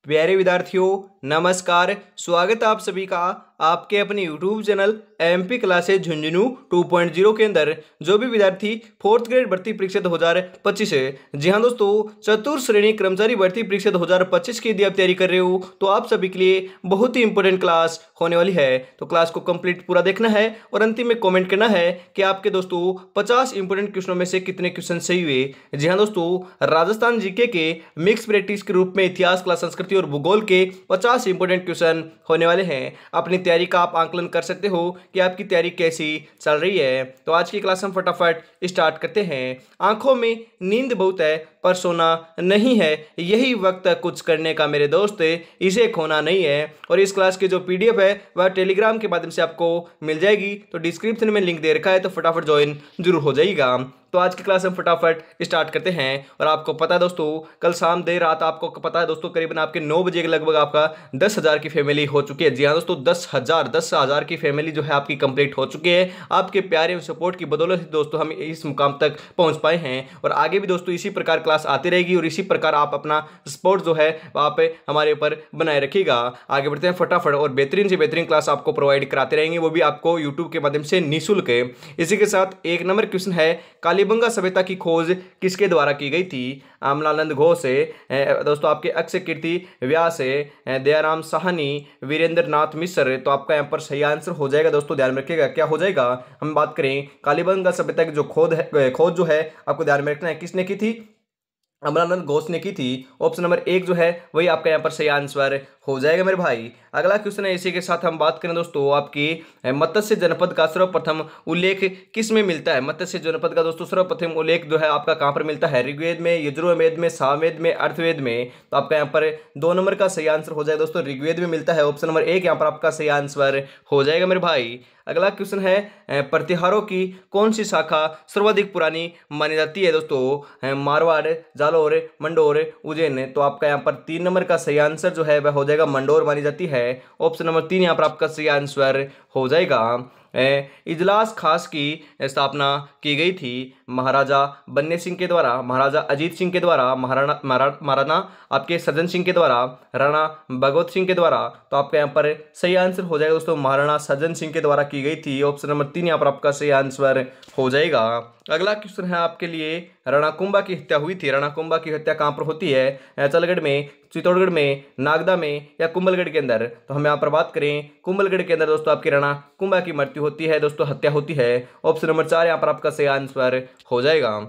प्यारे विद्यार्थियों, नमस्कार। स्वागत है आप सभी का आपके अपने YouTube channel MP classes Jhunjhunu 2.0 के अंदर। जो भी विद्यार्थी 4th ग्रेड भर्ती परीक्षा 2025 है, जी हाँ दोस्तों, चतुर्थ श्रेणी कर्मचारी भर्ती परीक्षा 2025 की यदि आप तैयारी कर रहे हो तो आप सभी के लिए बहुत ही इंपॉर्टेंट क्लास होने वाली है। तो क्लास को कंप्लीट पूरा देखना है और अंतिम में कमेंट करना है कि आपके दोस्तों 50 इंपॉर्टेंट क्वेश्चनों में से कितने क्वेश्चन सही हुए। जी हाँ दोस्तों, राजस्थान जीके के मिक्स प्रैक्टिस के रूप में इतिहास, कला, संस्कृति और भूगोल के 50 इंपॉर्टेंट क्वेश्चन होने वाले हैं। अपनी तैयारी का आप आंकलन कर सकते हो कि आपकी तैयारी कैसी चल रही है। तो आज की क्लास हम फटाफट स्टार्ट करते हैं। आंखों में नींद बहुत है पर सोना नहीं है, यही वक्त है कुछ करने का मेरे दोस्त, इसे खोना नहीं है। और इस क्लास की जो पीडीएफ है वह टेलीग्राम के माध्यम से आपको मिल जाएगी, तो डिस्क्रिप्शन में लिंक दे रखा है, तो फटाफट ज्वाइन जरूर हो जाइएगा। तो आज की क्लास हम फटाफट स्टार्ट करते हैं। और आपको पता है दोस्तों, कल शाम देर रात आपको पता है दोस्तों, करीबन आपके 9 बजे के लगभग आपका 10,000 की फैमिली हो चुकी है। जी हाँ दोस्तों, 10,000 की फैमिली जो है आपकी कंप्लीट हो चुकी है। आपके प्यारे सपोर्ट की बदौलत दोस्तों हम इस मुकाम तक पहुंच पाए हैं। और आगे भी दोस्तों इसी प्रकार क्लास आती रहेगी और इसी प्रकार आप अपना सपोर्ट जो है वहाँ पे हमारे ऊपर बनाए रखिएगा। आगे बढ़ते हैं फटाफट, और बेहतरीन से बेहतरीन क्लास आपको प्रोवाइड कराते रहेंगे, वो भी आपको यूट्यूब के माध्यम से निःशुल्क। इसी के साथ 1 नंबर क्वेश्चन है, कालीबंगा सभ्यता की खोज किसके द्वारा की गई थी? अमलानंद घोष है दोस्तों, आपके अक्षय कीर्ति व्यास है, दयाराम साहनी, वीरेंद्र नाथ मिश्र। तो आपका यहाँ पर सही आंसर हो जाएगा दोस्तों, ध्यान में रखिएगा क्या हो जाएगा। हम बात करें कालीबंगा सभ्यता की जो खोज जो है आपको ध्यान में रखना है, किसने की थी? अमलानंद घोष ने की थी। ऑप्शन नंबर 1 जो है वही आपका यहाँ पर सही आंसर हो जाएगा मेरे भाई। अगला क्वेश्चन है, इसी के साथ हम बात करें दोस्तों, आपकी मत्स्य जनपद का सर्वप्रथम उल्लेख किस में मिलता है? मत्स्य जनपद का दोस्तों सर्वप्रथम उल्लेख जो है आपका कहाँ पर मिलता है? ऋग्वेद में, यजुर्वेद में, सामवेद में, अर्थवेद में। तो आपका यहाँ पर 2 नंबर का सही आंसर हो जाएगा दोस्तों, ऋग्वेद में मिलता है। ऑप्शन नंबर 1 यहाँ पर आपका सही आंसर हो जाएगा मेरे भाई। अगला क्वेश्चन है, प्रतिहारों की कौन सी शाखा सर्वाधिक पुरानी मानी जाती है दोस्तों? मारवाड़, जालौर, मंडोर, उज्जैन। तो आपका यहाँ पर 3 नंबर का सही आंसर जो है वह हो जाएगा मंडोर मानी जाती है। ऑप्शन नंबर 3 यहाँ पर आपका सही आंसर हो जाएगा। इजलास खास की स्थापना की गई थी महाराजा बन्ने सिंह के द्वारा, महाराजा अजीत सिंह के द्वारा, महाराणा आपके सज्जन सिंह के द्वारा, राणा भगवत सिंह के द्वारा। तो आपका यहाँ पर सही आंसर हो जाएगा दोस्तों, महाराणा सज्जन सिंह के द्वारा की गई थी। ऑप्शन नंबर 3 यहाँ पर आपका सही आंसर हो जाएगा। अगला क्वेश्चन है आपके लिए, रणकुंभा की हत्या हुई थी, रणकुंभा की हत्या कहाँ पर होती है? चलगढ़ में, चित्तौड़गढ़ में, नागदा में या कुंभलगढ़ के अंदर? तो हम यहाँ पर बात करें कुंभलगढ़ के अंदर दोस्तों आपकी रणकुंभा की मृत्यु होती है दोस्तों, हत्या होती है। ऑप्शन नंबर 4 यहाँ पर आपका सही आंसर हो जाएगा।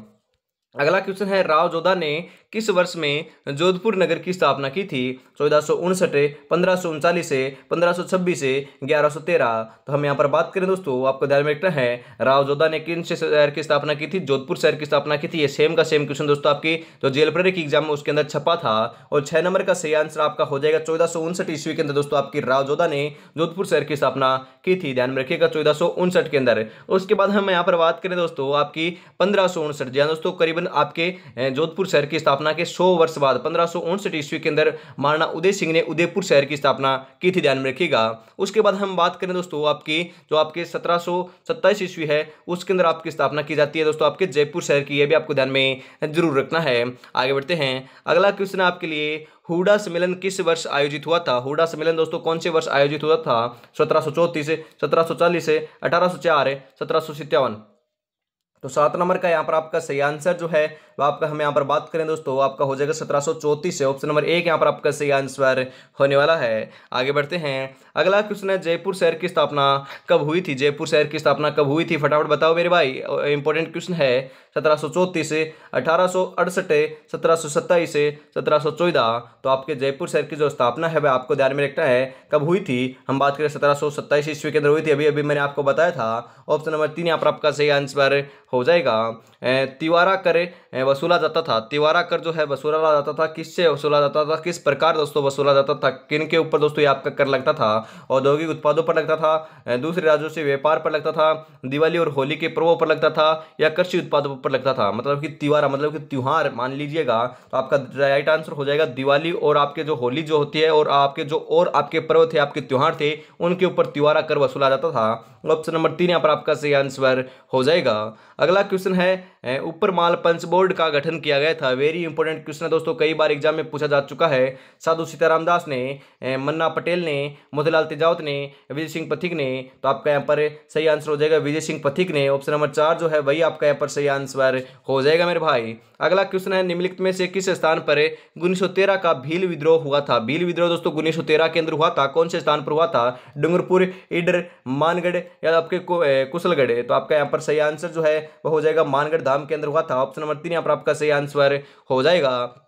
अगला क्वेश्चन है, राव जोधा ने किस वर्ष में जोधपुर नगर की स्थापना की थी? 1459, 1539 से, 1526 से, 1113। तो हम यहाँ पर बात करें दोस्तों, आपको ध्यान में रखना है, राव जोधा ने किन से शहर की स्थापना की थी? जोधपुर शहर की स्थापना की थी। ये सेम का सेम क्वेश्चन दोस्तों आपकी जो जेल प्रेरी की एग्जाम में उसके अंदर छपा था। और 6 नंबर का सही आंसर आपका हो जाएगा, 1459 ईस्वी के अंदर दोस्तों आपकी राव जोधा ने जोधपुर शहर की स्थापना की थी। ध्यान में रखिएगा 1459 के अंदर। उसके बाद हम यहाँ पर बात करें दोस्तों आपकी 1559, जी हाँ दोस्तों, करीबन आपके जोधपुर शहर की स्थापना के 100 वर्ष बाद 1559 ईस्वी के अंदर महाराणा उदय सिंह ने उदयपुर शहर की स्थापना की थी। ध्यान में रखिएगा। उसके बाद हम बात करें दोस्तों आपकी जो आपके 1727 ईस्वी है उसके अंदर आपकी स्थापना की जाती है दोस्तों आपके जयपुर शहर की। यह भी आपको ध्यान में जरूर रखना है। आगे बढ़ते हैं। अगला क्वेश्चन आपके लिए, हुडा सम्मेलन किस वर्ष आयोजित हुआ था? हुडा सम्मेलन दोस्तों कौन से वर्ष आयोजित हुआ था? 1734, 1740, 1804, 1757। तो 7 नंबर का यहाँ पर आपका सही आंसर जो है वह आपका, हम यहाँ पर बात करें दोस्तों, आपका हो जाएगा 1734 से। ऑप्शन नंबर 1 यहाँ पर आपका सही आंसर होने वाला है। आगे बढ़ते हैं। अगला क्वेश्चन है, जयपुर शहर की स्थापना कब हुई थी? जयपुर शहर की स्थापना कब हुई थी? फटाफट बताओ मेरे भाई, इंपॉर्टेंट क्वेश्चन है। 1734, 1868, 1727, 1714। तो आपके जयपुर शहर की जो स्थापना है वह आपको ध्यान में रखना है कब हुई थी। हम बात करें 1727 ईस्वी के अंदर हुई थी, अभी अभी मैंने आपको बताया था। ऑप्शन नंबर 3 यहाँ पर आपका सही आंसर हो जाएगा। तिवारा कर वसूला जाता था, तिवारा कर जो है वसूला जाता था, किससे वसूला जाता था, किस प्रकार दोस्तों वसूला जाता था, किन के ऊपर दोस्तों ये आपका कर लगता था? औद्योगिक उत्पादों पर लगता था, दूसरे राज्यों से व्यापार पर लगता था, दिवाली और होली के पर्वों पर लगता था, या कृषि उत्पादों पर लगता था? मतलब कि तिवारा मतलब कि त्योहार मान लीजिएगा। तो आपका राइट आंसर हो जाएगा दिवाली और आपके जो होली जो होती है और आपके जो और आपके पर्व थे, आपके त्योहार थे, उनके ऊपर तिवारा कर वसूला जाता था। ऑप्शन नंबर 3 यहाँ पर आपका सही आंसर हो जाएगा। अगला क्वेश्चन है ऊपर माल पंच बोर्ड का गठन किया गया था। वेरी इंपॉर्टेंट क्वेश्चन है दोस्तों, कई बार एग्जाम में पूछा जा चुका है। साधु सीताराम दास ने, मन्ना पटेल ने, मोतीलाल तेजावत ने, विजय सिंह पथिक ने। तो आपका यहाँ पर सही आंसर हो जाएगा विजय सिंह पथिक ने। ऑप्शन नंबर 4 जो है वही आपका यहाँ पर सही आंसर हो जाएगा मेरे भाई। अगला क्वेश्चन है निम्नलिखित में से किस स्थान पर 1913 का भील विद्रोह हुआ था। भील विद्रोह दोस्तों 1913 के अंदर हुआ था। कौन से स्थान पर हुआ था? डूंगरपुर, ईडर, मानगढ़ या आपके कुशलगढ़। तो आपका यहाँ पर सही आंसर जो है वह हो जाएगा मानगढ़ धाम के अंदर हुआ था। ऑप्शन नंबर 3 यहाँ पर आपका सही आंसर हो जाएगा।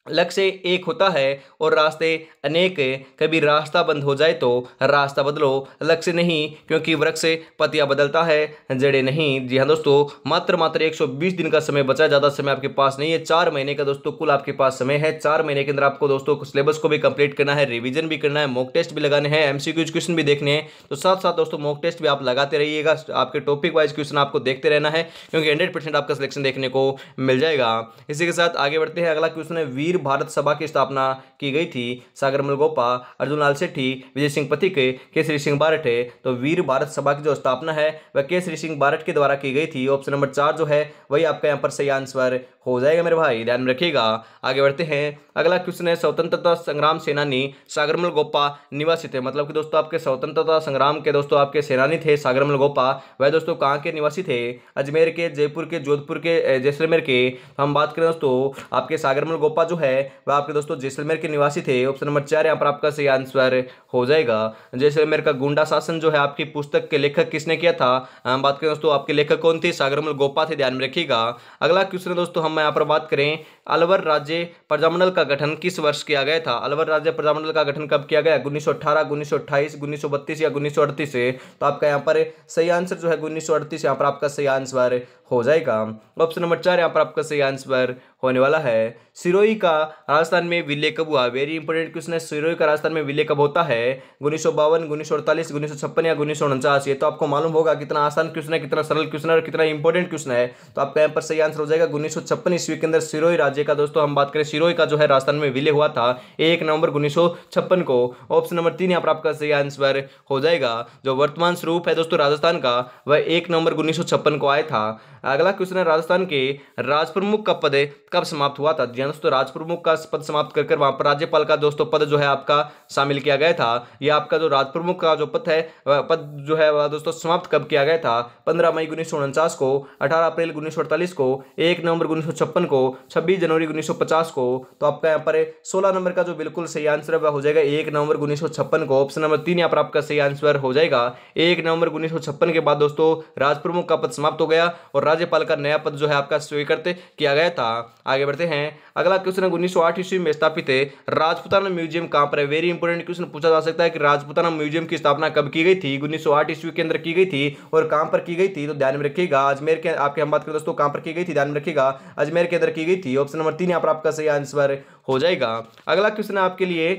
लक्ष्य एक होता है और रास्ते अनेक। कभी रास्ता बंद हो जाए तो रास्ता बदलो, लक्ष्य नहीं, क्योंकि वृक्ष पत्तियां बदलता है जड़ें नहीं। जी हाँ दोस्तों, मात्र 120 दिन का समय बचा, ज़्यादा समय आपके पास नहीं है। 4 महीने का दोस्तों कुल आपके पास समय है। 4 महीने के अंदर आपको दोस्तों सिलेबस को भी कंप्लीट करना है, रिवीजन भी करना है, मॉक टेस्ट भी लगाने हैं, एमसीक्यू क्वेश्चन भी देखने हैं। तो साथ साथ दोस्तों मॉक टेस्ट भी आप लगाते रहिएगा। आपके टॉपिक वाइज क्वेश्चन आपको देखते रहना है, क्योंकि 100% आपका सिलेक्शन देखने को मिल जाएगा। इसी के साथ आगे बढ़ते हैं। अगला क्वेश्चन है वीर भारत सभा की स्थापना की गई थी। सागर मलगोपा, अर्जुन लाल सेठी, विजय सिंह पथिक, केसरी सिंह बारठ। तो वीर भारत सभा की जो स्थापना है वह केसरी सिंह बारठ के द्वारा की गई थी। ऑप्शन नंबर 4 जो है वही आपका यहाँ पर सही आंसर हो जाएगा मेरे भाई, ध्यान में रखिएगा। आगे बढ़ते हैं। अगला क्वेश्चन है स्वतंत्रता संग्राम सेनानी सागरमल गोपा निवासी थे। मतलब कि दोस्तों आपके स्वतंत्रता संग्राम के दोस्तों आपके सेनानी थे सागरमल गोपा। वह दोस्तों कहाँ के निवासी थे? अजमेर के, जयपुर के, जोधपुर के, जैसलमेर के। हम बात करें दोस्तों आपके सागरमल गोपा जो है वह आपके दोस्तों जैसलमेर के निवासी थे। ऑप्शन नंबर 4 यहाँ पर आपका सही आंसर हो जाएगा। जैसलमेर का गुंडा शासन जो है आपकी पुस्तक के लेखक किसने किया था? हम बात करें दोस्तों आपके लेखक कौन थे? सागरमल गोपा थे, ध्यान में रखिएगा। अगला क्वेश्चन दोस्तों हम यहाँ पर बात करें अलवर राज्य प्रजामंडल का गठन किस वर्ष किया गया था? अलवर राज्य प्रजामंडल का गठन कब किया गया? 1918, 1928, 1932 या 1938 से। तो आपका यहाँ पर सही आंसर जो है 1938 यहाँ पर आपका सही आंसर हो जाएगा। ऑप्शन नंबर 4 यहाँ पर आपका सही आंसर होने वाला है। सिरोही का राजस्थान में विलय कब हुआ? वेरी इंपोर्टेंट क्वेश्चन है। सिरोही का राजस्थान में विलय कब होता है? 1952, 1948, 1956 या 1949। ये तो आपको मालूम होगा। कितना आसान क्वेश्चन है, कितना सरल क्वेश्चन है और कितना इंपॉर्टेंट क्वेश्चन है। तो आपका यहाँ पर सही आंसर हो जाएगा 1956 ईस्वी के अंदर सिरोही राज्य का दोस्तों हम बात करें सिरोही का जो है राजस्थान में विलय हुआ था 1 नवंबर 1956 को। ऑप्शन नंबर 3 यहाँ पर आपका सही आंसर हो जाएगा। जो वर्तमान स्वरूप है दोस्तों राजस्थान का वह 1 नवंबर 1956 को आया था। अगला क्वेश्चन है राजस्थान के राज प्रमुख का पद कब समाप्त हुआ था? जी दोस्तों राज प्रमुख का पद समाप्त कर वहां पर राज्यपाल का दोस्तों पद जो है आपका शामिल किया गया था। यह आपका जो राज प्रमुख का जो पद है पद जो है वह दोस्तों समाप्त कब किया गया था? 15 मई 1949 को, 18 अप्रैल 1948 को, 1 नवंबर 1956 को, 26 जनवरी 1950 को। तो आपका यहाँ पर 16 नंबर का जो बिल्कुल सही आंसर है वह हो जाएगा 1 नवंबर 1956 को। ऑप्शन नंबर 3 यहाँ पर आपका सही आंसर हो जाएगा। 1 नवंबर 1956 के बाद दोस्तों राज प्रमुख का पद समाप्त हो गया और राज्यपाल का नया पद जो है आपका स्वीकृत किया गया था। आगे बढ़ते हैं। अगला क्वेश्चन है 1908 ईस्वी में स्थापित राजपूताना म्यूजियम कहां पर है? वेरी इंपोर्टेंट क्वेश्चन पूछा जा सकता है कि राजपूताना म्यूजियम की स्थापना कब की गई थी? 1908 ईस्वी के अंदर की गई थी और कहां पर की गई थी? तो ध्यान में रखिएगा अजमेर के आपके हम बात करें दोस्तों कहां पर की गई थी? ध्यान में रखिएगा अजमेर के अंदर की गई थी। ऑप्शन नंबर 3 यहाँ पर आपका सही आंसर हो जाएगा। अगला क्वेश्चन है आपके लिए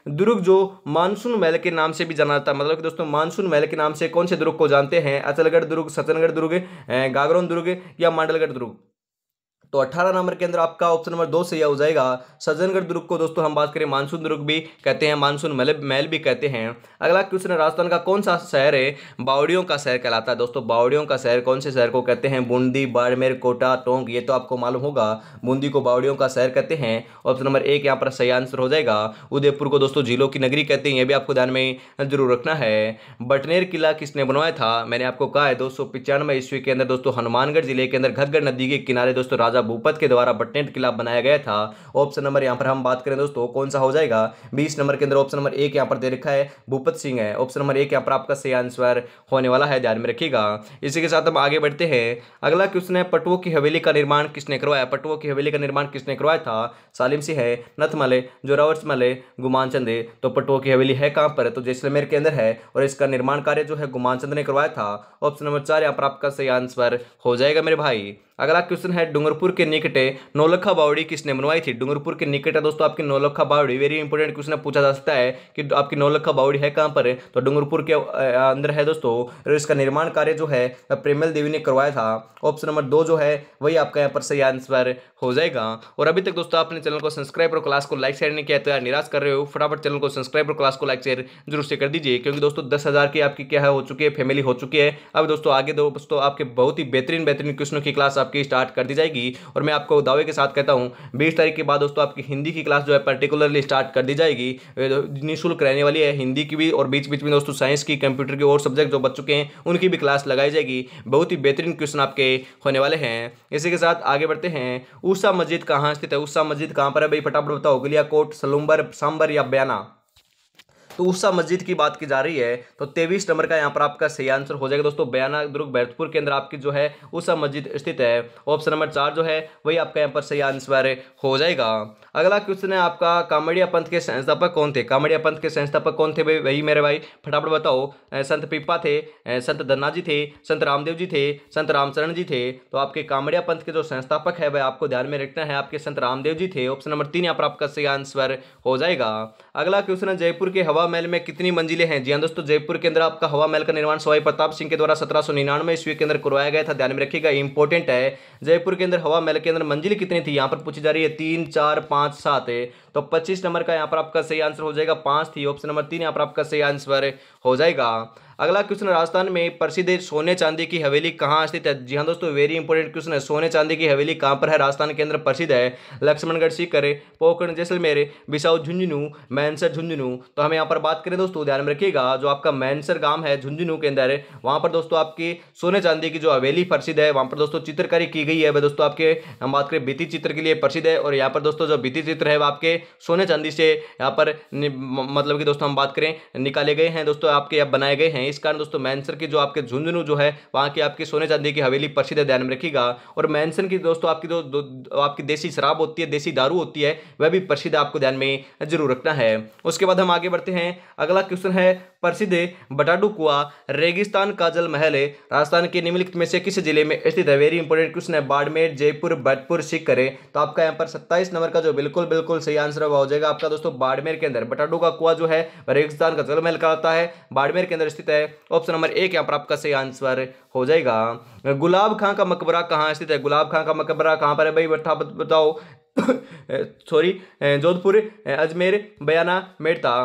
दुर्ग जो मानसून महल के नाम से भी जाना जाता है। मतलब कि दोस्तों मानसून महल के नाम से कौन से दुर्ग को जानते हैं? अचलगढ़ दुर्ग, सचनगढ़ दुर्ग, गागरोन दुर्ग या मांडलगढ़ दुर्ग। तो 18 नंबर के अंदर आपका ऑप्शन नंबर 2 सही हो जाएगा। सज्जनगढ़ दुर्ग को दोस्तों हम बात करें मानसून दुर्ग भी कहते हैं, मानसून महल भी कहते हैं। अगला क्वेश्चन है राजस्थान का कौन सा शहर है बावड़ियों का शहर कहलाता है? दोस्तों बावड़ियों का शहर कौन से शहर को कहते हैं? बूंदी, बाड़मेर, कोटा, टोंक। ये तो आपको मालूम होगा। बूंदी को बावड़ियों का शहर कहते हैं। ऑप्शन नंबर 1 यहाँ पर सही आंसर हो जाएगा। उदयपुर को दोस्तों झीलों की नगरी कहते हैं, यह भी आपको ध्यान में जरूर रखना है। बटनेर किला किसने बनवाया था? मैंने आपको कहा है 295 ईस्वी के अंदर दोस्तों हनुमानगढ़ जिले के अंदर घग्गर नदी के किनारे दोस्तों राजा भूपत के द्वारा बटनेर किला बनाया गया था। ऑप्शन नंबर यहां पर हम बात करें दोस्तों कौन सा हो जाएगा? 20 नंबर के अंदर ऑप्शन नंबर 1 यहां पर दे रखा है भूपत सिंह है। ऑप्शन नंबर 1 यहां पर आपका सही आंसर होने वाला है, ध्यान में रखिएगा। इसी के साथ हम आगे बढ़ते हैं। अगला क्वेश्चन है पटुओं की हवेली का निर्माण किसने करवाया? पटुओं की हवेली का निर्माण किसने करवाया था? सालिम सिंह है, नथमल, जोरावर्समल, गुमानचंद। तो पटुओं की हवेली है कहां पर? तो जैसलमेर के अंदर है और इसका निर्माण कार्य जो है गुमानचंद ने करवाया था। ऑप्शन नंबर 4 यहां पर आपका सही आंसर हो जाएगा मेरे भाई। अगला क्वेश्चन है डूंगरपुर के निकट नौलखा बावड़ी किसने बनवाई थी? डूंगरपुर के निकट है दोस्तों आपकी नौलखा बावड़ी। वेरी इंपॉर्टेंट क्वेश्चन पूछा जा सकता है कि आपकी नौलखा बावड़ी है कहां पर है, तो डूंगरपुर के अंदर है दोस्तों। और इसका निर्माण कार्य जो है प्रेमल देवी ने करवाया था। ऑप्शन नंबर 2 जो है वही आपका यहाँ पर सही आंसर हो जाएगा। और अभी तक दोस्तों आपने चैनल को सब्सक्राइब और क्लास को लाइक शेयर नहीं किया तो यार निराश कर रहे हो, फटाफट चैनल को सब्सक्राइब और क्लास को लाइक शेयर जरूर से कर दीजिए, क्योंकि दोस्तों 10,000 की आपकी क्या है हो चुकी है, फैमिली हो चुकी है। अब दोस्तों आगे दोस्तों आपके बहुत ही बेहतरीन क्वेश्चनों की क्लास आपकी स्टार्ट कर दी जाएगी। और मैं आपको दावे के साथ कहता हूं 20 तारीख के बाद दोस्तों आपकी हिंदी की क्लास जो है पर्टिकुलरली स्टार्ट कर दी जाएगी, निःशुल्क रहने वाली है हिंदी की भी, और बीच बीच में दोस्तों साइंस की, कंप्यूटर की और सब्जेक्ट जो बच चुके हैं उनकी भी क्लास लगाई जाएगी। बहुत ही बेहतरीन क्वेश्चन आपके होने वाले हैं। इसी के साथ आगे बढ़ते हैं। ऊषा मस्जिद कहाँ स्थित है? ऊषा मस्जिद कहाँ पर है भाई, फटाफट बताओ। गलियाकोट, सलूम्बर, सांबर या बयाना? तो ऊषा मस्जिद की बात की जा रही है तो 23 नंबर का यहाँ पर आपका सही आंसर हो जाएगा दोस्तों। बयाना दुर्ग बैरतपुर के अंदर आपकी जो है ऊषा मस्जिद स्थित है। ऑप्शन नंबर 4 जो है वही आपका यहाँ पर सही आंसर हो जाएगा। अगला क्वेश्चन है आपका, कामड़िया पंथ के संस्थापक कौन थे? कामड़िया पंथ के संस्थापक कौन थे भाई, वही मेरे भाई फटाफट बताओ। संत पिप्पा थे, संत धन्ना जी थे, संत रामदेव जी थे, संत रामचरण जी थे। तो आपके कामड़िया पंथ के जो संस्थापक है वह आपको ध्यान में रखना है, आपके संत रामदेव जी थे। ऑप्शन नंबर 3 यहाँ पर आपका सही आंसर हो जाएगा। अगला क्वेश्चन है, जयपुर के हवा महल में कितनी मंजिलें हैं? जी हाँ दोस्तों, जयपुर के अंदर आपका हवा महल का निर्माण सवाई प्रताप सिंह के द्वारा 1799 ईस्वी के अंदर करवाया गया था। ध्यान में रखिएगा, इंपॉर्टेंट है। जयपुर के अंदर हवा महल के अंदर मंजिल कितनी थी यहाँ पर पूछी जा रही है, 3, 4, 5, 7 है। तो 25 नंबर का यहाँ पर आपका सही आंसर हो जाएगा, 5 थी। ऑप्शन नंबर 3 यहाँ पर आपका सही आंसर हो जाएगा। अगला क्वेश्चन, राजस्थान में प्रसिद्ध सोने चांदी की हवेली कहाँ स्थित है? जी हाँ दोस्तों, वेरी इंपॉर्टेंट क्वेश्चन है। सोने चांदी की हवेली कहाँ पर है? राजस्थान के अंदर प्रसिद्ध है। लक्ष्मणगढ़ सीकर, पोखरण जैसलमेर, बिसाऊ झुंझुनू, मैनसर झुंझुनू। तो हमें यहाँ पर बात करें दोस्तों, ध्यान में रखिएगा, जो आपका मैनसर गांव है झुंझुनू के अंदर, वहां पर दोस्तों आपकी सोने चांदी की जो हवेली प्रसिद्ध है, वहां पर दोस्तों चित्रकारी की गई है वह दोस्तों आपके, हम बात करें भित्ति चित्र के लिए प्रसिद्ध है। और यहाँ पर दोस्तों जो भित्ति चित्र है वह आपके सोने चांदी से यहाँ पर मतलब कि दोस्तों हम बात करें निकाले गए हैं दोस्तों, आपके यहाँ बनाए गए हैं। इस कारण दोस्तों मैनसर की जो आपके झुंझुनू जो है वहाँ की आपकी सोने चांदी की हवेली प्रसिद्ध है, ध्यान में रखिएगा। और मैनसन की दोस्तों आपकी जो आपकी देसी शराब होती है, देसी दारू होती है, वह भी प्रसिद्ध है, आपको ध्यान में जरूर रखना है। उसके बाद हम आगे बढ़ते हैं। अगला क्वेश्चन है, प्रसिद्ध बटाडू कुआ रेगिस्तान का जल महल राजस्थान के निम्नलिखित में से किस जिले में स्थित है? वेरी इंपॉर्टेंट क्वेश्चन है। बाड़मेर, जयपुर, भरतपुर, सीकर। तो आपका यहाँ पर 27 नंबर का जो बिल्कुल बिल्कुल सही आंसर हो जाएगा आपका दोस्तों बाड़मेर के अंदर। बटाडू का कुआ जो है रेगिस्तान का जल महल कहलाता है, बाड़मेर के अंदर स्थित है। ऑप्शन नंबर 1 यहाँ पर आपका सही आंसर हो जाएगा। गुलाब खां का मकबरा कहाँ स्थित है? गुलाब खां का मकबरा कहाँ पर है भाई, बताओ। सॉरी, जोधपुर, अजमेर, बयाना, मेड़ता।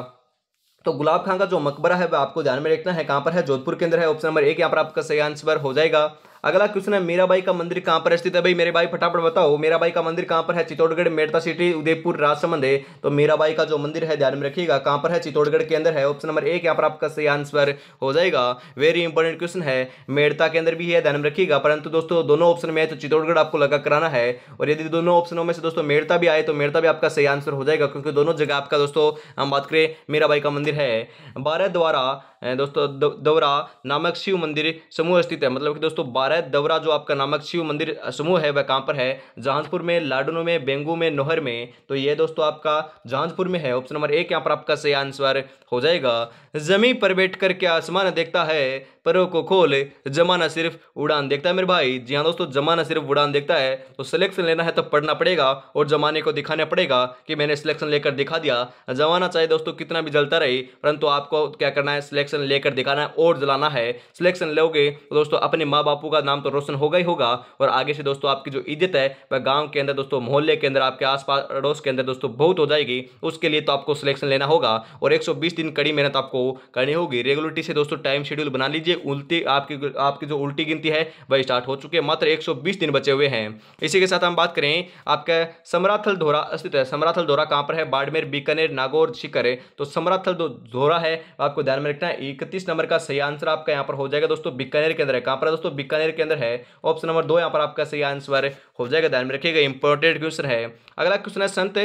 तो गुलाब खां का जो मकबरा है वह आपको ध्यान में रखना है, कहां पर है? जोधपुर के अंदर है। ऑप्शन नंबर 1 यहाँ पर आपका सही आंसर हो जाएगा। अगला क्वेश्चन है, मीराबाई का मंदिर कहां पर स्थित है? भाई मेरे भाई फटाफट बताओ, मीराबाई का मंदिर कहां पर है? चित्तौड़गढ़, मेड़ता सिटी, उदयपुर, राजसमंद है। तो मीराबाई का जो मंदिर है ध्यान में रखिएगा कहां पर है? चित्तौड़गढ़ के अंदर है। ऑप्शन नंबर 1 यहाँ पर आपका सही आंसर हो जाएगा। वेरी इंपॉर्टेंट क्वेश्चन है, मेड़ता के अंदर भी है, ध्यान में रखिएगा। परंतु दोस्तों दोनों ऑप्शन में है तो चित्तौड़गढ़ आपको लगा कराना है। और यदि दोनों ऑप्शनों में से दोस्तों मेड़ता भी आए तो मेड़ता भी आपका सही आंसर हो जाएगा, क्योंकि दोनों जगह आपका दोस्तों हम बात करें मीराबाई का मंदिर है। 12 द्वारा दोस्तों दौरा नामक शिव मंदिर समूह स्थित है। मतलब कि दोस्तों 12 दौरा जो आपका नामक शिव मंदिर समूह है वह कहां पर है? जहांजपुर में, लाडनू में, बेंगू में, नोहर में। तो ये दोस्तों आपका जहांजपुर में है। ऑप्शन नंबर 1 यहाँ पर आपका सही आंसर हो जाएगा। जमीन पर बैठकर क्या आसमान देखता है, परों को खोल जमाना सिर्फ उड़ान देखता है मेरे भाई। जी हाँ दोस्तों, जमाना सिर्फ उड़ान देखता है। तो सिलेक्शन लेना है तो पढ़ना पड़ेगा और जमाने को दिखाना पड़ेगा कि मैंने सिलेक्शन लेकर दिखा दिया। जमाना चाहे दोस्तों कितना भी जलता रहे, परंतु आपको क्या करना है? सिलेक्शन लेकर दिखाना है और जलाना है। सिलेक्शन लोगे तो दोस्तों अपने माँ बापू का नाम तो रोशन होगा ही होगा, और आगे से दोस्तों आपकी जो इज्जत है वह गाँव के अंदर दोस्तों, मोहल्ले के अंदर, आपके आसपास अड़ोस के अंदर दोस्तों बहुत हो जाएगी। उसके लिए तो आपको सिलेक्शन लेना होगा और 120 दिन कड़ी मेहनत आपको करनी होगी। रेगुलरिटी से दोस्तों टाइम शेड्यूल बना लीजिए। उल्टी आपकी जो उल्टी गिनती है वह स्टार्ट हो चुकी है, मात्र 120 दिन बचे हुए हैं। इसी के साथ हम बात करें, आपका समराथल धोरा स्थित है। समराथल धोरा कहां पर है? बाड़मेर, बीकानेर, नागौर, सीकर। तो समराथल धोरा है, आपको ध्यान में रखना है। 31 नंबर का सही आंसर आपका यहां पर हो जाएगा दोस्तों, बीकानेर के अंदर है। कहां पर है दोस्तों? बीकानेर के अंदर है। ऑप्शन नंबर 2 यहां पर आपका सही आंसर हो जाएगा, ध्यान में रखिएगा, इंपॉर्टेंट क्वेश्चन है। अगला क्वेश्चन है, संत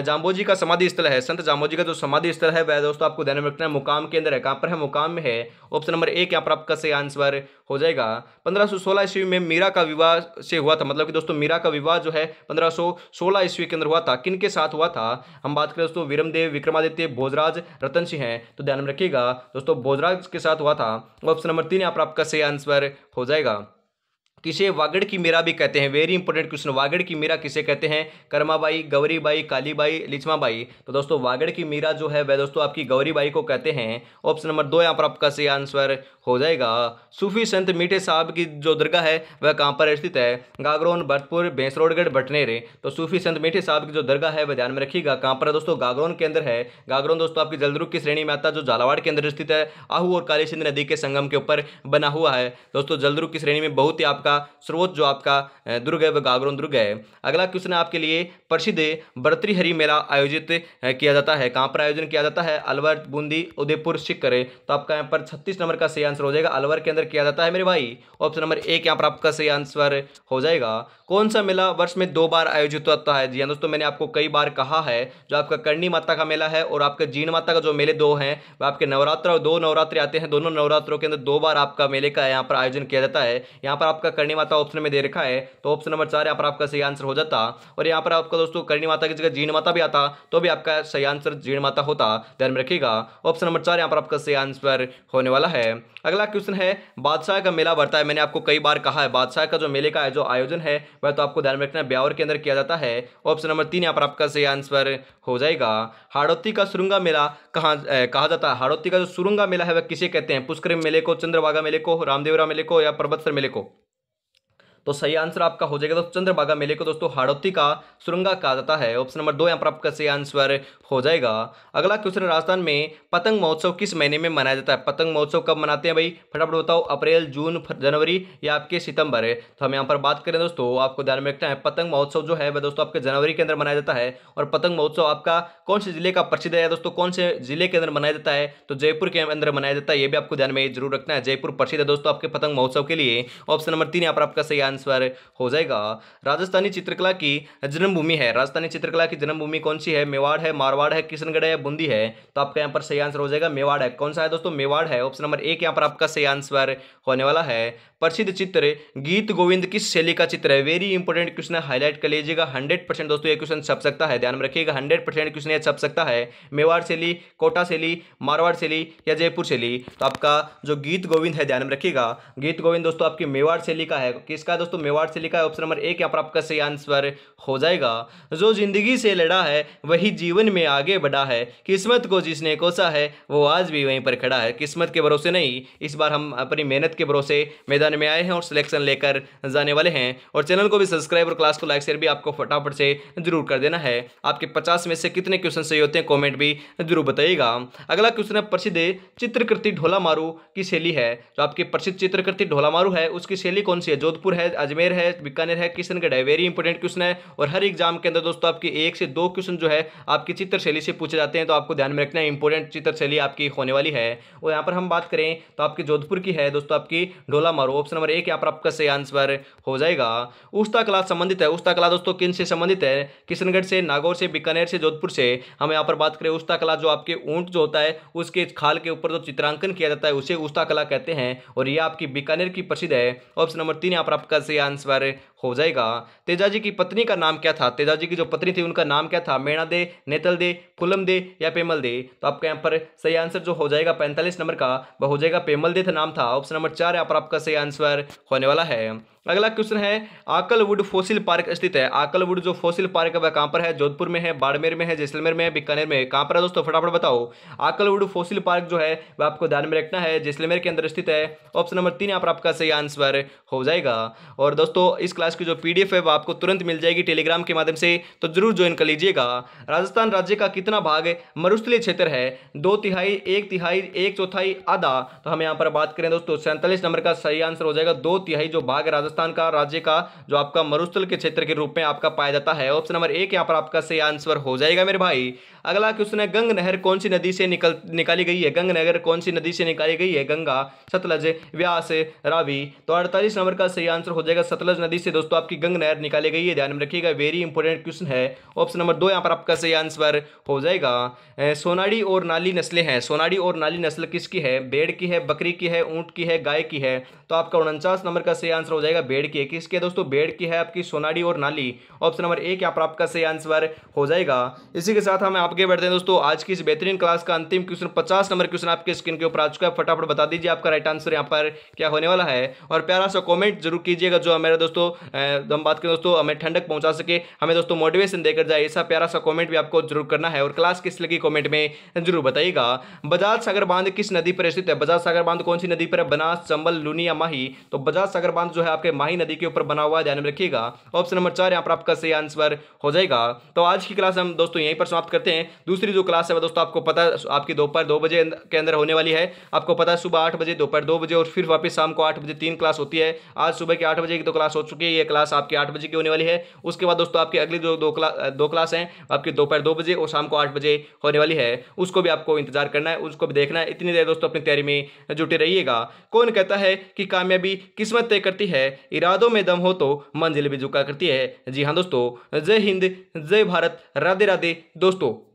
जाम्बोजी का समाधि स्थल है। संत जाम्बोजी का जो समाधि स्थल है वह दोस्तों आपको ध्यान में रखना है, मुकाम के अंदर है। कहां पर है? मुकाम में है। ऑप्शन नंबर 1 यहाँ पर आपका सही आंसर हो जाएगा। 1516 ईस्वी में मीरा का विवाह से हुआ था। मतलब कि दोस्तों मीरा का विवाह जो है 1516 ईस्वी के अंदर हुआ था। किन के साथ हुआ था? हम बात करें दोस्तों, विरमदेव, विक्रमादित्य, भोजराज, रतन सिंह हैं। तो ध्यान में रखिएगा दोस्तों भोजराज के साथ हुआ था। ऑप्शन नंबर 3 यहाँ पर आपका सही आंसर हो जाएगा। किसे वागड़ की मीरा भी कहते हैं? वेरी इंपॉर्टेंट क्वेश्चन, वागड़ की मीरा किसे कहते हैं? कर्माबाई, गौरीबाई, कालीबाई, लिच्छमाबाई। तो दोस्तों वागड़ की मीरा जो है वह दोस्तों आपकी गौरीबाई को कहते हैं। ऑप्शन नंबर 2 यहाँ पर आपका सही आंसर हो जाएगा। सूफी संत मीठे साहब की जो दरगाह है वह कहाँ पर स्थित है? गागरोन, भरतपुर, भैंसरोडगढ़, भटनेरे। तो सूफी संत मीठे साहब की जो दरगाह है वह ध्यान में रखिएगा कहाँ पर है दोस्तों? गागरोन के अंदर है। गागरोन दोस्तों आपकी जलदुर्ग की श्रेणी में आता है, जो झालावाड़ के अंदर स्थित है। आहू और काली सिंध नदी के संगम के ऊपर बना हुआ है। दोस्तों जलदुर्ग की श्रेणी में बहुत ही आपका सर्वोच्च जो आपका दुर्ग है वह गागरोन दुर्ग है। अगला क्वेश्चन आपके लिए, प्रसिद्ध भर्तृहरि मेला आयोजित किया जाता है, कहां पर आयोजन किया जाता है? अलवर, बूंदी, उदयपुर, सीकर। तो आपका यहाँ पर 36 नंबर का सही आंसर हो जाएगा, अलवर के अंदर किया जाता है मेरे भाई। ऑप्शन नंबर 1 यहाँ पर आपका सही आंसर हो जाएगा। कौन सा मेला वर्ष में 2 बार आयोजित होता है? जी हाँ दोस्तों, मैंने आपको कई बार कहा है, जो आपका करणी माता का मेला है और आपका जीण माता का जो मेले 2 हैं वह आपके नवरात्र और 2 नवरात्रि आते हैं। दोनों नवरात्रों के अंदर 2 बार आपका मेले का यहाँ पर आयोजन किया जाता है। यहाँ पर आपका करणी माता ऑप्शन में दे रखा है, तो ऑप्शन नंबर 4 यहाँ पर आपका सही आंसर हो जाता। और यहाँ पर आपका दोस्तों करणी माता की जगह जीण माता भी आता तो भी आपका सही आंसर जीण माता होता, ध्यान में रखिएगा। ऑप्शन नंबर 4 यहाँ पर आपका सही आंसर होने वाला है। अगला क्वेश्चन है, बादशाह का मेला बढ़ता है, मैंने आपको कई बार कहा है बादशाह का जो मेले का है जो आयोजन है वह तो आपको ध्यान में रखना है ब्यावर के अंदर किया जाता है। ऑप्शन नंबर 3 यहाँ पर आपका सही आंसर हो जाएगा। हाड़ौती का सुरंगा मेला कहा जाता है? हाड़ौती का जो सुरंगा मेला है वह किसे कहते हैं? पुष्कर मेले को, चंद्रभागा मेले को, रामदेवरा मेले को, या पर्वतसर मेले को? तो सही आंसर आपका हो जाएगा दोस्तों चंद्रभागा मेले को दोस्तों हाड़ौती का सुरंगा कहा जाता है। ऑप्शन नंबर 2 यहाँ पर आपका सही आंसर हो जाएगा। अगला क्वेश्चन, राजस्थान में पतंग महोत्सव किस महीने में मनाया जाता है? पतंग महोत्सव कब मनाते हैं भाई? फटाफट बताओ, अप्रैल, जून, जनवरी या आपके सितंबर है? तो हम यहाँ पर बात करें दोस्तों, आपको ध्यान में रखना है पतंग महोत्सव जो है वह दोस्तों आपके जनवरी के अंदर मनाया जाता है। और पतंग महोत्सव आपका कौन से जिले का प्रसिद्ध है दोस्तों? कौन से जिले के अंदर मनाया जाता है? तो जयपुर के अंदर मनाया जाता है, ये भी आपको ध्यान में जरूर रखना है। जयपुर प्रसिद्ध है दोस्तों आपके पतंग महोत्सव के लिए। ऑप्शन नंबर 3 यहाँ पर आपका सही आंसर हो जाएगा। राजस्थानी चित्रकला की जन्मभूमि है, राजस्थानी चित्रकला की जन्मभूमि कौन सी है? मेवाड़ है, मारवाड़ है, किशनगढ़ है या बूंदी है? तो आपका यहाँ पर सही आंसर हो जाएगा मेवाड़ है। कौन सा है दोस्तों? मेवाड़ है। ऑप्शन नंबर 1 यहाँ पर आपका सही आंसर होने वाला है। प्रसिद्ध चित्र गीत गोविंद किस शैली का चित्र है? वेरी इंपॉर्टेंट क्वेश्चन है, हाईलाइट कर लीजिएगा। 100% दोस्तों ये क्वेश्चन छप सकता है, ध्यान में रखिएगा। 100% क्वेश्चन ये छप सकता है। मेवाड़ शैली, कोटा शैली, मारवाड़ शैली या जयपुर शैली? तो आपका जो गीत गोविंद है ध्यान में रखिएगा, गीत गोविंद दोस्तों आपकी मेवाड़ शैली का है। किसका दोस्तों? मेवाड़ शैली का है। ऑप्शन नंबर 1 यहाँ पर आपका सही आंसर हो जाएगा। जो जिंदगी से लड़ा है वही जीवन में आगे बढ़ा है, किस्मत को जिसने कोसा है वो आज भी वहीं पर खड़ा है। किस्मत के भरोसे नहीं, इस बार हम अपनी मेहनत के भरोसे मैदान में आए हैं और सिलेक्शन लेकर जाने वाले हैं। और चैनल को भी सब्सक्राइब और क्लास को लाइक शेयर भी आपको फटाफट से जरूर कर देना है। आपके 50 में से कितने क्वेश्चन सही होते हैं कमेंट भी जरूर बताइएगा। अगला क्वेश्चन है, प्रसिद्ध चित्रकृति ढोला मारू की शैली है, जो आपकी प्रसिद्ध चित्रकृति ढोला मारू है उसकी शैली कौन सी है? जोधपुर है, अजमेर है, बीकानेर है, किशनगढ़ है? वेरी इंपॉर्टेंट क्वेश्चन है और हर एग्जाम के अंदर दोस्तों आपकी 1 से 2 क्वेश्चन जो है आपकी चित्र शैली से पूछे जाते हैं, तो आपको ध्यान में रखना है इंपॉर्टेंट चित्र शैली आपकी होने वाली है। और यहाँ पर हम बात करें तो आपकी जोधपुर की है दोस्तों आपकी ढोला मारू। ऑप्शन नंबर 1 यहाँ पर आपका सही आंसर हो जाएगा। उस्ता कला संबंधित है, उस्ता कला दोस्तों किन से संबंधित है? किशनगढ़ से, नागौर से, बीकानेर से, जोधपुर से? हम यहाँ पर बात करें उस्ता कला, जो आपके ऊंट जो होता है उसके खाल के ऊपर जो चित्रांकन किया जाता है उसे उस्ता कला कहते हैं और यह आपकी बीकानेर की प्रसिद्ध है। ऑप्शन नंबर 3 यहाँ पर आपका सही आंसर हो जाएगा। तेजाजी की पत्नी का नाम क्या था? तेजाजी की जो पत्नी थी उनका नाम क्या था? मेणा दे, नेतल दे, फुलम दे या पेमल दे? तो आपका यहाँ पर सही आंसर जो हो जाएगा 45 नंबर का वह हो जाएगा पेमल दे था नाम था। ऑप्शन नंबर 4 यहाँ पर आपका सही आंसर होने वाला है। अगला क्वेश्चन है, आकलवुड फोसिल पार्क स्थित है, आकलवुड जो फोसिल पार्क है वह कहां पर है? जोधपुर में है, बाड़मेर में है, जैसलमेर में है, बीकानेर में है? कहां पर है दोस्तों फटाफट बताओ। आकलवुड फोसिल पार्क जो है वह आपको ध्यान में रखना है, जैसलमेर के अंदर स्थित है। ऑप्शन नंबर 3 यहाँ पर आपका सही आंसर हो जाएगा। और दोस्तों इस क्लास की जो PDF है वह आपको तुरंत मिल जाएगी टेलीग्राम के माध्यम से, तो जरूर ज्वाइन कर लीजिएगा। राजस्थान राज्य का कितना भाग मरुस्थलीय क्षेत्र है? 2/3, 1/3, 1/4, आधा? तो हम यहाँ पर बात करें दोस्तों 47 नंबर का सही आंसर हो जाएगा। 2/3 जो भाग राजस्थान का राज्य का जो आपका मरुस्थल के क्षेत्र के रूप में आपका पाया जाता है। ऑप्शन नंबर 1 यहाँ पर आपका सही आंसर हो जाएगा मेरे भाई। अगला क्वेश्चन है, गंग नहर कौन सी नदी से निकाली गई है? गंग नहर कौन सी नदी से निकाली गई है? गंगा, सतलज, व्यास, रावी? तो 48 नंबर का सही आंसर हो जाएगा। सतलज नदी से दोस्तों आपकी गंग नहर निकाली गई है, ध्यान में रखिएगा। वेरी इंपॉर्टेंट क्वेश्चन है। ऑप्शन नंबर 2 यहाँ पर आपका सही आंसर हो जाएगा। सोनाड़ी और नाली नस्लें हैं, सोनाड़ी और नाली नस्ल किसकी है? भेड़ की है, बकरी की है, ऊंट की है, गाय की है? तो आपका 49 नंबर का सही आंसर हो जाएगा। भेड़ की है? किसकी है दोस्तों? भेड़ की है आपकी सोनाड़ी और नाली। ऑप्शन नंबर ए यहाँ पर आपका सही आंसर हो जाएगा। इसी के साथ हम आगे बढ़ते हैं दोस्तों। आज की इस बेहतरीन क्लास का अंतिम क्वेश्चन 50 नंबर क्वेश्चन आपके स्क्रीन के ऊपर आ चुका है। फटाफट बता दीजिए आपका राइट आंसर यहाँ पर क्या होने वाला है, और प्यारा सा कमेंट जरूर कीजिएगा जो मेरे दोस्तों हम बात करें दोस्तों हमें ठंडक पहुंचा सके, हमें दोस्तों मोटिवेशन देकर जाए। ऐसा प्यारा सा कमेंट भी आपको जरूर करना है, और क्लास किस लगी कमेंट में जरूर बताइएगा। बजाज सागर बांध किस नदी पर स्थित है? बजाज सागर बांध कौन सी नदी पर है? बनास, चंबल, लूनी या माही? तो बजाज सागर बांध जो है आपके माही नदी के ऊपर बना हुआ है, ध्यान में रखिएगा। ऑप्शन नंबर 4 यहाँ पर आपका सही आंसर हो जाएगा। तो आज की क्लास हम दोस्तों यहीं पर समाप्त करते हैं। दूसरी जो क्लास है दोस्तों आपको पता है आपकी दोपहर 2 बजे के अंदर होने वाली है। आपको पता है सुबह 8 बजे, दोपहर 2 बजे और फिर वापस शाम को 8 बजे 3 क्लास होती है। आज सुबह की 8 बजे की तो क्लास हो चुकी है, ये क्लास आपकी 8 बजे की होने वाली है। उसके बाद दोस्तों आपकी अगली जो दो क्लास हैं आपकी दोपहर 2 बजे और शाम को 8 बजे होने वाली है, उसको भी आपको इंतजार करना है, उसको भी देखना है। इतनी देर दोस्तों अपनी तैयारी में जुटे रहिएगा। कौन कहता है कि कामयाबी किस्मत तय करती है, इरादों में दम हो तो मंजिल भी झुका करती है। जी हाँ दोस्तों, जय हिंद, जय भारत, राधे राधे दोस्तों।